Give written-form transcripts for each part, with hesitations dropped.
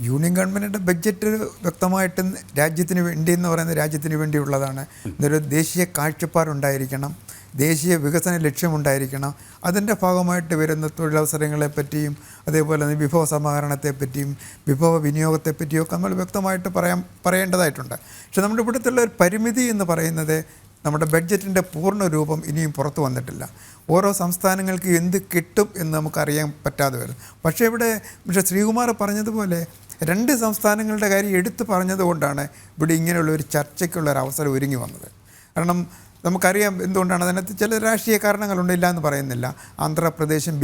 Union ഗവൺമെൻറ്റിൻ്റെ budget വ്യക്തമായിട്ടും രാജ്യത്തിന് വേണ്ടി എന്ന് പറയുന്നത് രാജ്യത്തിന് വേണ്ടിയുള്ളതാണ്. ഇതൊരു ദേശീയ കാഴ്ചപ്പാടുണ്ടായിരിക്കണം, ദേശീയ വികസന ലക്ഷ്യമുണ്ടായിരിക്കണം. അതിൻ്റെ ഭാഗമായിട്ട് വരുന്ന തൊഴിലവസരങ്ങളെപ്പറ്റിയും അതേപോലെ തന്നെ വിഭവ സമാഹരണത്തെപ്പറ്റിയും വിഭവ വിനിയോഗത്തെപ്പറ്റിയും ഒക്കെ നമ്മൾ വ്യക്തമായിട്ട് പറയേണ്ടതായിട്ടുണ്ട്. പക്ഷെ നമ്മുടെ ഇവിടുത്തെ ഒരു പരിമിതി എന്ന് പറയുന്നത് നമ്മുടെ ബഡ്ജറ്റിൻ്റെ പൂർണ്ണ രൂപം ഇനിയും പുറത്തു വന്നിട്ടില്ല. ഓരോ സംസ്ഥാനങ്ങൾക്ക് എന്ത് കിട്ടും എന്ന് നമുക്കറിയാൻ പറ്റാതെ വരും. പക്ഷേ ശ്രീകുമാർ പറഞ്ഞതുപോലെ 2 സംസ്ഥാനങ്ങളുടെ കാര്യം എടുത്തു പറഞ്ഞതുകൊണ്ടാണ് ഇവിടെ ഇങ്ങനെയുള്ള ഒരു ചർച്ചയ്ക്കുള്ളൊരു അവസരം ഒരുങ്ങി വന്നത്. കാരണം നമുക്കറിയാം എന്തുകൊണ്ടാണ്. അതിനകത്ത് ചില രാഷ്ട്രീയ കാരണങ്ങളുണ്ട്, ഇല്ല എന്ന് പറയുന്നില്ല. ആന്ധ്രാപ്രദേശും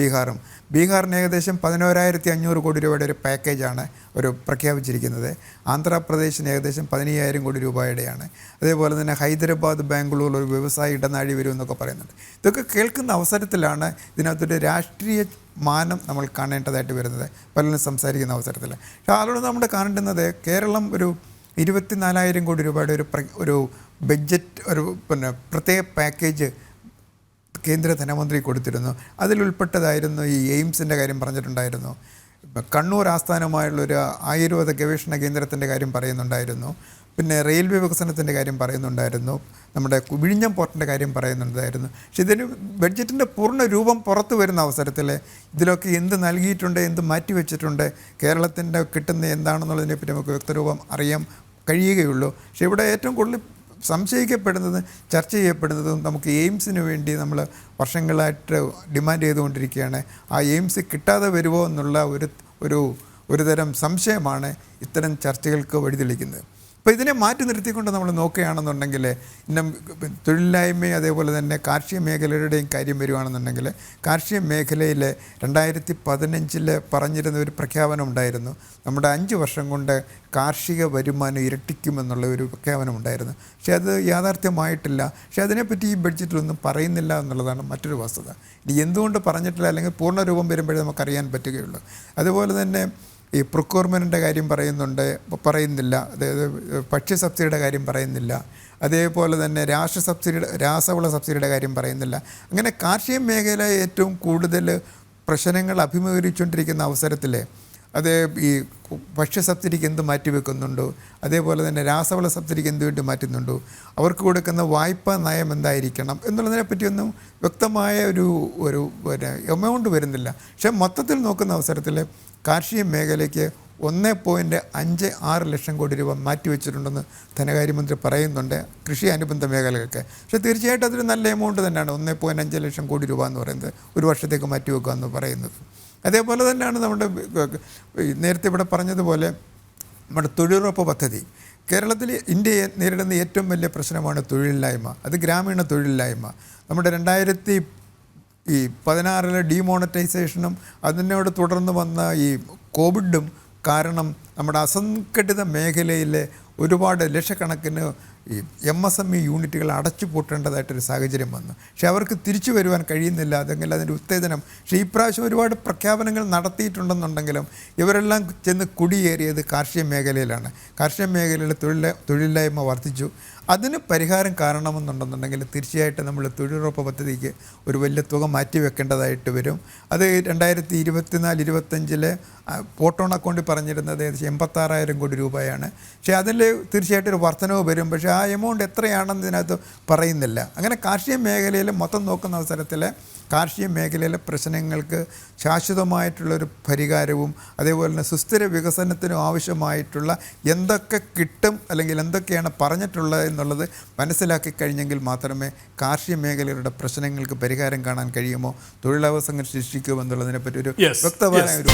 ബീഹാറിന് ഏകദേശം 11,500 കോടി രൂപയുടെ ഒരു പാക്കേജാണ് ഒരു പ്രഖ്യാപിച്ചിരിക്കുന്നത്. ആന്ധ്രാപ്രദേശിന് ഏകദേശം 15,000 കോടി രൂപയുടെയാണ്. അതേപോലെ തന്നെ ഹൈദരാബാദ്, ബാംഗ്ലൂർ ഒരു വ്യവസായ ഇടനാഴി വരുമെന്നൊക്കെ പറയുന്നുണ്ട്. ഇതൊക്കെ കേൾക്കുന്ന അവസരത്തിലാണ് ഇതിനകത്തൊരു രാഷ്ട്രീയ മാനം നമ്മൾ കാണേണ്ടതായിട്ട് വരുന്നത്, പലരും സംസാരിക്കുന്ന അവസരത്തിൽ. പക്ഷേ ആളോട് നമ്മൾ കാണേണ്ടുന്നത് കേരളം ഒരു 24,000 കോടി രൂപയുടെ ഒരു ബഡ്ജറ്റ് പ്രത്യേക പാക്കേജ് കേന്ദ്ര ധനമന്ത്രി കൊടുത്തിരുന്നു. അതിലുൾപ്പെട്ടതായിരുന്നു ഈ എയിംസിൻ്റെ കാര്യം പറഞ്ഞിട്ടുണ്ടായിരുന്നു. കണ്ണൂർ ആസ്ഥാനമായുള്ളൊരു ആയുർവേദ ഗവേഷണ കേന്ദ്രത്തിൻ്റെ കാര്യം പറയുന്നുണ്ടായിരുന്നു. പിന്നെ റെയിൽവേ വികസനത്തിൻ്റെ കാര്യം പറയുന്നുണ്ടായിരുന്നു. നമ്മുടെ വിഴിഞ്ഞം പോർട്ടിൻ്റെ കാര്യം പറയുന്നുണ്ടായിരുന്നു. പക്ഷെ ഇതിന് ബഡ്ജറ്റിൻ്റെ പൂർണ്ണ രൂപം പുറത്തു വരുന്ന അവസരത്തിൽ ഇതിലൊക്കെ എന്ത് നൽകിയിട്ടുണ്ട്, എന്ത് മാറ്റിവെച്ചിട്ടുണ്ട്, കേരളത്തിൻ്റെ കിട്ടുന്ന എന്താണെന്നുള്ളതിനെപ്പറ്റി നമുക്ക് വ്യക്തരൂപം അറിയാൻ കഴിയുകയുള്ളൂ. പക്ഷെ ഇവിടെ ഏറ്റവും കൂടുതൽ സംശയിക്കപ്പെടുന്നതും ചർച്ച ചെയ്യപ്പെടുന്നതും നമുക്ക് എയിംസിന് വേണ്ടി നമ്മൾ വർഷങ്ങളായിട്ട് ഡിമാൻഡ് ചെയ്തുകൊണ്ടിരിക്കുകയാണ്. ആ എയിംസ് കിട്ടാതെ വരുമോ എന്നുള്ള ഒരു തരം സംശയമാണ് ഇത്തരം ചർച്ചകൾക്ക് വഴിതെളിക്കുന്നത്. അപ്പോൾ ഇതിനെ മാറ്റി നിർത്തിക്കൊണ്ട് നമ്മൾ നോക്കുകയാണെന്നുണ്ടെങ്കിൽ തൊഴിലില്ലായ്മയും അതേപോലെ തന്നെ കാർഷിക മേഖലയുടെയും കാര്യം വരുവാണെന്നുണ്ടെങ്കിൽ കാർഷിക മേഖലയിൽ 2015 പറഞ്ഞിരുന്ന ഒരു പ്രഖ്യാപനം ഉണ്ടായിരുന്നു. നമ്മുടെ 5 വർഷം കൊണ്ട് കാർഷിക വരുമാനം ഇരട്ടിക്കുമെന്നുള്ള ഒരു പ്രഖ്യാപനം ഉണ്ടായിരുന്നു. പക്ഷേ അത് യാഥാർത്ഥ്യമായിട്ടില്ല. പക്ഷേ അതിനെപ്പറ്റി ഈ ബഡ്ജറ്റിലൊന്നും പറയുന്നില്ല എന്നുള്ളതാണ് മറ്റൊരു വസ്തുത. ഇനി എന്തുകൊണ്ട് പറഞ്ഞിട്ടില്ല, അല്ലെങ്കിൽ പൂർണ്ണരൂപം വരുമ്പോഴേ നമുക്കറിയാൻ പറ്റുകയുള്ളൂ. അതുപോലെ തന്നെ ഈ പ്രൊക്യൂർമെൻറ്റിൻ്റെ കാര്യം പറയുന്നില്ല. അതായത് ഭക്ഷ്യ സബ്സിഡിയുടെ കാര്യം പറയുന്നില്ല. അതേപോലെ തന്നെ രാസവള സബ്സിഡിയുടെ കാര്യം പറയുന്നില്ല. അങ്ങനെ കാർഷിക മേഖല ഏറ്റവും കൂടുതൽ പ്രശ്നങ്ങൾ അഭിമുഖീകരിച്ചുകൊണ്ടിരിക്കുന്ന അവസരത്തിൽ അത് ഈ ഭക്ഷ്യ സബ്സിഡിക്ക് എന്ത് മാറ്റിവെക്കുന്നുണ്ടോ, അതേപോലെ തന്നെ രാസവള സബ്സിഡിക്ക് എന്ത് വേണ്ടി മാറ്റുന്നുണ്ടോ, അവർക്ക് കൊടുക്കുന്ന വായ്പാ നയം എന്തായിരിക്കണം എന്നുള്ളതിനെ പറ്റിയൊന്നും വ്യക്തമായ ഒരു എമൗണ്ട് വരുന്നില്ല. പക്ഷേ മൊത്തത്തിൽ നോക്കുന്ന അവസരത്തിൽ കാർഷിക മേഖലയ്ക്ക് 1.56 ലക്ഷം കോടി രൂപ മാറ്റിവെച്ചിട്ടുണ്ടെന്ന് ധനകാര്യമന്ത്രി പറയുന്നുണ്ട്, കൃഷി അനുബന്ധ മേഖലകൾക്ക്. പക്ഷേ തീർച്ചയായിട്ടും അതൊരു നല്ല എമൗണ്ട് തന്നെയാണ്. 1.5 ലക്ഷം കോടി രൂപ എന്ന് പറയുന്നത് ഒരു വർഷത്തേക്ക് മാറ്റിവെക്കുക എന്ന് പറയുന്നത്. അതേപോലെ തന്നെയാണ് നമ്മുടെ നേരത്തെ ഇവിടെ പറഞ്ഞതുപോലെ നമ്മുടെ തൊഴിലുറപ്പ് പദ്ധതി. കേരളത്തിൽ ഇന്ത്യയെ നേരിടുന്ന ഏറ്റവും വലിയ പ്രശ്നമാണ് തൊഴിലില്ലായ്മ. അത് ഗ്രാമീണ തൊഴിലില്ലായ്മ. നമ്മുടെ 2016 ഡിമോണറ്റൈസേഷനും അതിനോട് തുടർന്ന് വന്ന ഈ കോവിഡും കാരണം നമ്മുടെ അസംഘടിത മേഖലയിലെ ഒരുപാട് ലക്ഷക്കണക്കിന് ഈ MSME യൂണിറ്റുകൾ അടച്ചു പൂട്ടേണ്ടതായിട്ടൊരു സാഹചര്യം വന്നു. പക്ഷേ അവർക്ക് തിരിച്ചു വരുവാൻ കഴിയുന്നില്ല. അതെങ്കിൽ അതിൻ്റെ ഉത്തേജനം. പക്ഷേ ഇപ്രാവശ്യം ഒരുപാട് പ്രഖ്യാപനങ്ങൾ നടത്തിയിട്ടുണ്ടെന്നുണ്ടെങ്കിലും ഇവരെല്ലാം ചെന്ന് കുടിയേറിയത് കാർഷിക മേഖലയിലാണ്. കാർഷിക മേഖലയിൽ തൊഴിലില്ലായ്മ വർദ്ധിച്ചു. അതിന് പരിഹാരം കാണണമെന്നുണ്ടെന്നുണ്ടെങ്കിൽ തീർച്ചയായിട്ടും നമ്മൾ തൊഴിലുറപ്പ് പദ്ധതിക്ക് ഒരു വലിയ തുക മാറ്റിവെക്കേണ്ടതായിട്ട് വരും. അത് 2024-25 പോട്ടോൺ അക്കൗണ്ടിൽ പറഞ്ഞിരുന്നത് ഏകദേശം 86,000 കോടി രൂപയാണ്. പക്ഷേ അതിൽ തീർച്ചയായിട്ടും ഒരു വർധനവ് വരും. പക്ഷേ ആ എമൗണ്ട് എത്രയാണെന്ന് ഇതിനകത്ത് പറയുന്നില്ല. അങ്ങനെ കാർഷിക മേഖലയിൽ മൊത്തം നോക്കുന്ന അവസരത്തിൽ കാർഷിക മേഖലയിലെ പ്രശ്നങ്ങൾക്ക് ശാശ്വതമായിട്ടുള്ളൊരു പരിഹാരവും അതേപോലെ തന്നെ സുസ്ഥിര വികസനത്തിനും ആവശ്യമായിട്ടുള്ള എന്തൊക്കെ കിട്ടും, അല്ലെങ്കിൽ എന്തൊക്കെയാണ് പറഞ്ഞിട്ടുള്ളത് എന്നുള്ളത് മനസ്സിലാക്കി കഴിഞ്ഞെങ്കിൽ മാത്രമേ കാർഷിക മേഖലയുടെ പ്രശ്നങ്ങൾക്ക് പരിഹാരം കാണാൻ കഴിയുമോ, തൊഴിലവസരങ്ങൾ സൃഷ്ടിക്കുമോ എന്നുള്ളതിനെപ്പറ്റി ഒരു വ്യക്തമായ ഒരു